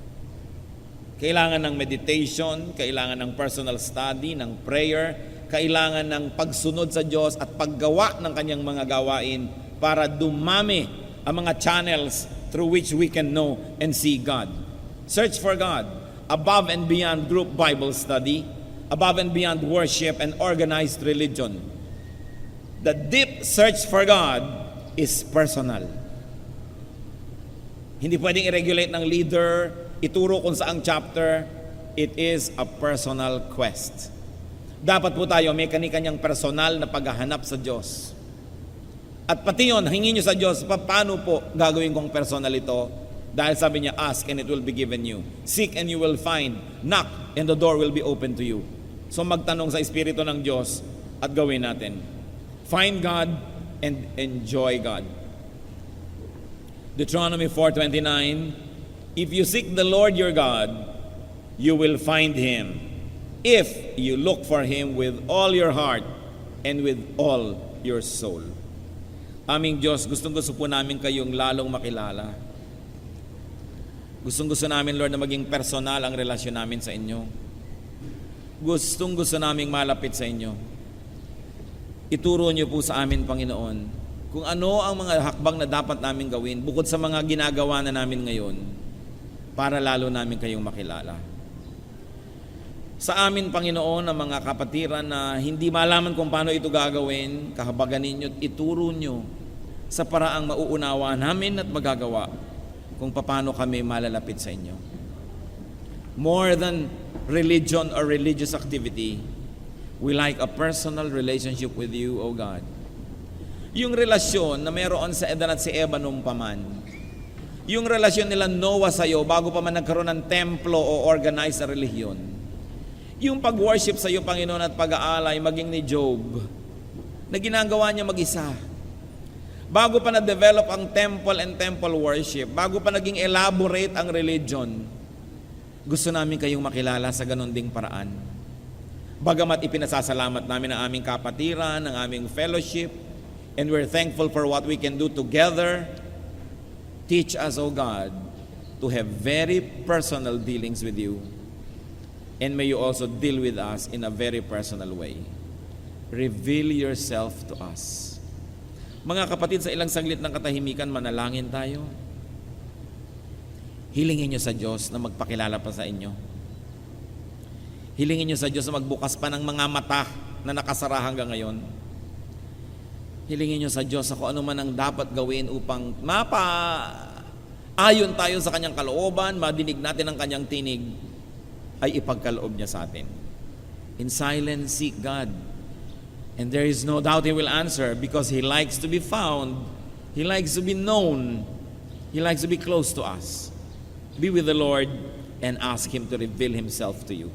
S1: Kailangan ng meditation, kailangan ng personal study, ng prayer, kailangan ng pagsunod sa Diyos at paggawa ng kanyang mga gawain para dumami ang mga channels through which we can know and see God. Search for God above and beyond group Bible study, above and beyond worship and organized religion. The deep search for God is personal. Hindi pwedeng i-regulate ng leader, ituro kung saang chapter. It is a personal quest. Dapat po tayo may kani-kanyang personal na paghahanap sa Diyos. At pati yun, hingin nyo sa Diyos, paano po gagawin kong personal ito? Dahil sabi niya, ask and it will be given you. Seek and you will find. Knock and the door will be open to you. So magtanong sa Espiritu ng Diyos at gawin natin. Find God and enjoy God. Deuteronomy 4:29, if you seek the Lord your God, you will find Him. If you look for Him with all your heart and with all your soul. Aming Diyos, gustong-gusto po namin kayong lalong makilala. Gustong-gusto namin, Lord, na maging personal ang relasyon namin sa inyo. Gustong-gusto naming malapit sa inyo. Ituro niyo po sa amin, Panginoon, kung ano ang mga hakbang na dapat namin gawin bukod sa mga ginagawa na namin ngayon para lalo namin kayong makilala. Sa amin, Panginoon, ang mga kapatiran na hindi malaman kung paano ito gagawin, kahabagan ninyo at ituro nyo sa paraang mauunawa namin at magagawa kung paano kami malalapit sa inyo. More than religion or religious activity, we like a personal relationship with you, O God. Yung relasyon na meron sa Edan at si Eva nung paman, yung relasyon nila Noah sa'yo bago pa man nagkaroon ng templo o organized na relihiyon, yung pag-worship sa'yo, Panginoon, at pag-aalay, maging ni Job, na ginagawa niya mag-isa. Bago pa na-develop ang temple and temple worship, bago pa naging elaborate ang religion, gusto namin kayong makilala sa ganun ding paraan. Bagamat ipinasasalamat namin ang aming kapatiran, ang aming fellowship, and we're thankful for what we can do together, teach us, O God, to have very personal dealings with you. And may you also deal with us in a very personal way. Reveal yourself to us. Mga kapatid, sa ilang saglit ng katahimikan, manalangin tayo. Hilingin niyo sa Diyos na magpakilala pa sa inyo. Hilingin niyo sa Diyos na magbukas pa ng mga mata na nakasara hanggang ngayon. Hilingin niyo sa Diyos na kung ano man ang dapat gawin upang ayon tayo sa Kanyang kalooban, madinig natin ang Kanyang tinig, ay ipagkaloob niya sa atin. In silence, seek God. And there is no doubt He will answer because He likes to be found. He likes to be known. He likes to be close to us. Be with the Lord and ask Him to reveal Himself to you.